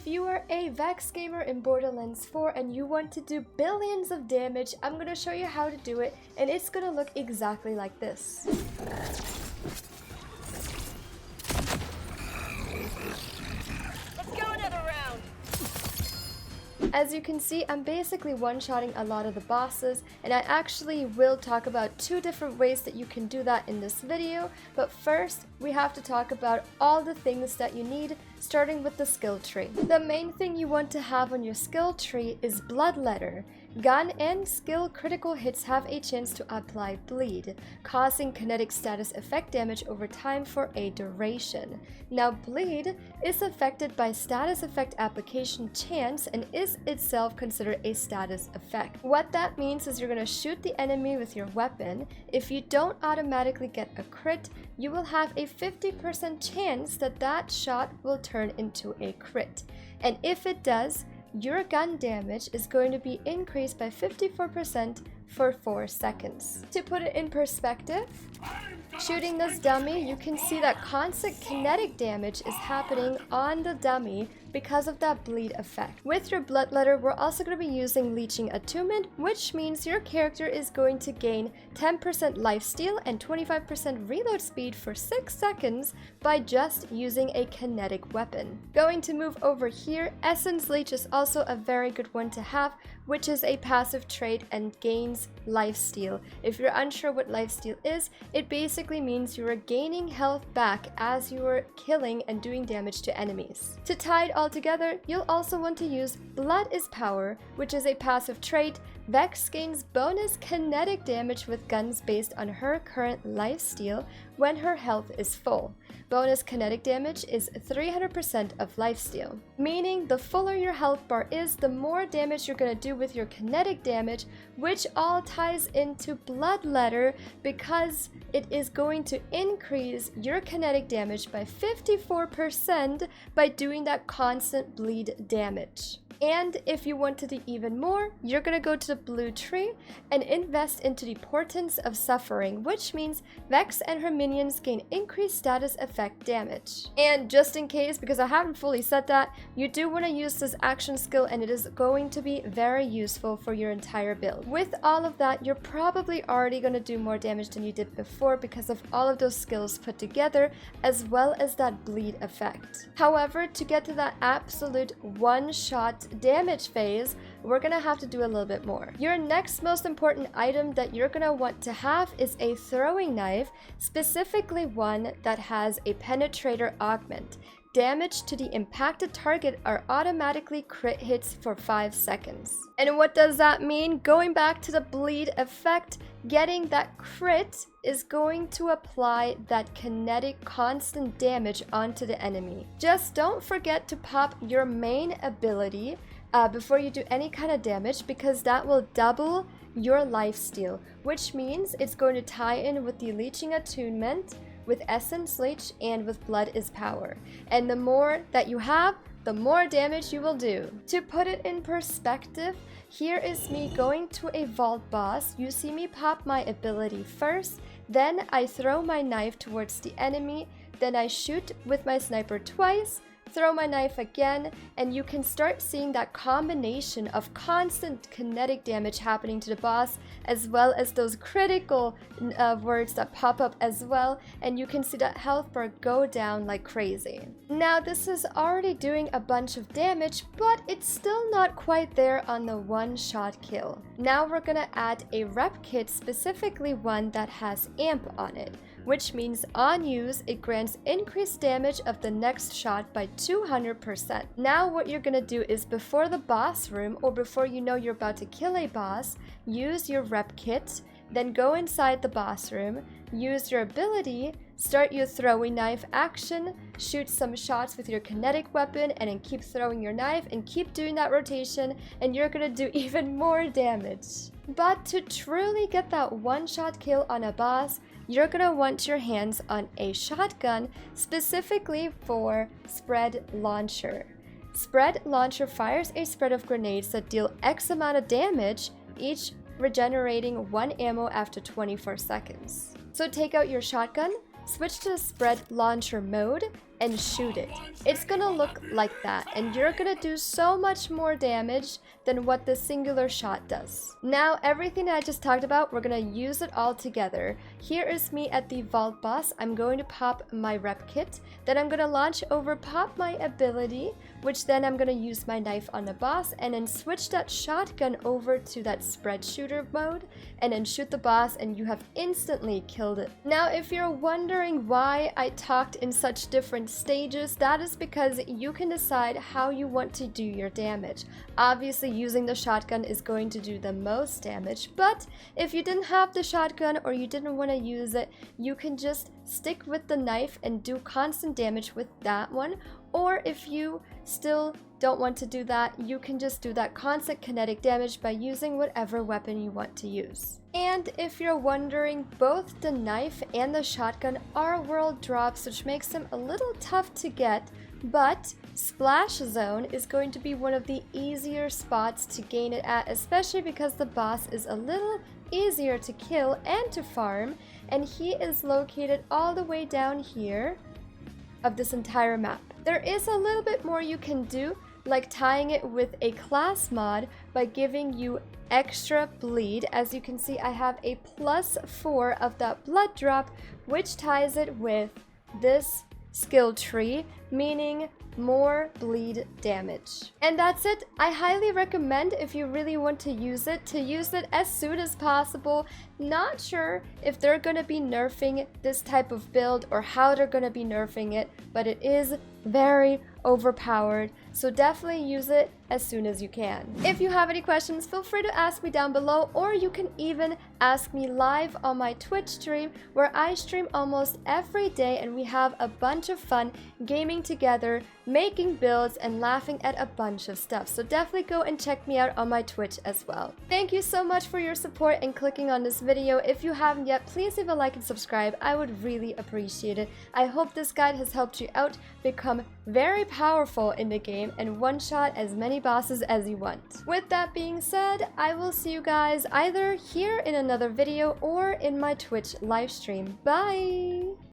If you are a Vex gamer in Borderlands 4 and you want to do billions of damage, I'm going to show you how to do it, and it's going to look exactly like this. As you can see, I'm basically one-shotting a lot of the bosses, and I actually will talk about two different ways that you can do that in this video, but first we have to talk about all the things that you need, starting with the skill tree. The main thing you want to have on your skill tree is Bloodletter. Gun and skill critical hits have a chance to apply bleed, causing kinetic status effect damage over time for a duration. Now bleed is affected by status effect application chance and is itself considered a status effect. What that means is you're going to shoot the enemy with your weapon. If you don't automatically get a crit, you will have a 50% chance that that shot will turn into a crit. And if it does, your gun damage is going to be increased by 54% for 4 seconds. To put it in perspective, shooting this dummy, you can see that constant kinetic damage is happening on the dummy because of that bleed effect. With your Bloodletter, we're also going to be using Leeching Attunement, which means your character is going to gain 10% lifesteal and 25% reload speed for 6 seconds by just using a kinetic weapon. Going to move over here, Essence Leech is also a very good one to have, which is a passive trait and gains lifesteal. If you're unsure what lifesteal is, it basically means you are gaining health back as you are killing and doing damage to enemies. To tie it all together, you'll also want to use Blood is Power, which is a passive trait. Vex gains bonus kinetic damage with guns based on her current lifesteal when her health is full. Bonus kinetic damage is 300% of lifesteal, meaning the fuller your health bar is, the more damage you're going to do with your kinetic damage, which all ties into Bloodletter because it is going to increase your kinetic damage by 54% by doing that constant bleed damage. And if you want to do even more, you're going to go to the blue tree and invest into the Portents of Suffering, which means Vex and her minions gain increased status effect damage. And just in case, because I haven't fully said that, you do want to use this action skill and it is going to be very useful for your entire build. With all of that, you're probably already going to do more damage than you did before because of all of those skills put together, as well as that bleed effect. However, to get to that absolute one-shot damage phase, we're gonna have to do a little bit more. Your next most important item that you're gonna want to have is a throwing knife, specifically one that has a penetrator augment. Damage to the impacted target are automatically crit hits for 5 seconds. And what does that mean? Going back to the bleed effect, getting that crit is going to apply that kinetic constant damage onto the enemy. Just don't forget to pop your main ability before you do any kind of damage, because that will double your lifesteal, which means it's going to tie in with the Leeching Attunement, with Essence Leech, and with Blood is Power. And the more that you have, the more damage you will do. To put it in perspective, here is me going to a vault boss. You see me pop my ability first, then I throw my knife towards the enemy, then I shoot with my sniper twice, throw my knife again, and you can start seeing that combination of constant kinetic damage happening to the boss, as well as those critical words that pop up as well, and you can see that health bar go down like crazy. Now this is already doing a bunch of damage, but it's still not quite there on the one-shot kill. Now we're gonna add a rep kit, specifically one that has amp on it, which means on use, it grants increased damage of the next shot by 200%. Now what you're gonna do is, before the boss room or before you know you're about to kill a boss, use your rep kit, then go inside the boss room, use your ability, start your throwing knife action, shoot some shots with your kinetic weapon, and then keep throwing your knife and keep doing that rotation, and you're gonna do even more damage. But to truly get that one-shot kill on a boss, you're gonna want your hands on a shotgun, specifically for Spread Launcher. Spread Launcher fires a spread of grenades that deal X amount of damage, each regenerating 1 ammo after 24 seconds. So take out your shotgun, switch to spread launcher mode, and shoot it. It's gonna look like that, and you're gonna do so much more damage than what the singular shot does. Now, everything that I just talked about, we're gonna use it all together. Here is me at the vault boss. I'm going to pop my rep kit, then I'm gonna launch over, pop my ability, which then I'm gonna use my knife on the boss, and then switch that shotgun over to that spread shooter mode, and then shoot the boss, and you have instantly killed it. Now, if you're wondering why I talked in such different stages, that is because you can decide how you want to do your damage. Obviously, using the shotgun is going to do the most damage, but if you didn't have the shotgun or you didn't want to use it, you can just stick with the knife and do constant damage with that one. Or if you still don't want to do that, you can just do that constant kinetic damage by using whatever weapon you want to use. And if you're wondering, both the knife and the shotgun are world drops, which makes them a little tough to get, but Splash Zone is going to be one of the easier spots to gain it at, especially because the boss is a little easier to kill and to farm, and he is located all the way down here of this entire map. There is a little bit more you can do, like tying it with a class mod by giving you extra bleed. As you can see, I have a +4 of that blood drop, which ties it with this skill tree, meaning more bleed damage. And that's it. I highly recommend, if you really want to use it as soon as possible. Not sure if they're going to be nerfing this type of build or how they're going to be nerfing it, but it is very overpowered, so definitely use it as soon as you can. If you have any questions, feel free to ask me down below, or you can even ask me live on my Twitch stream, where I stream almost every day and we have a bunch of fun gaming together, making builds, and laughing at a bunch of stuff. So definitely go and check me out on my Twitch as well. Thank you so much for your support and clicking on this video. If you haven't yet, please leave a like and subscribe. I would really appreciate it. I hope this guide has helped you out become very powerful in the game and one-shot as many bosses as you want. With that being said, I will see you guys either here in another video or in my Twitch live stream. Bye!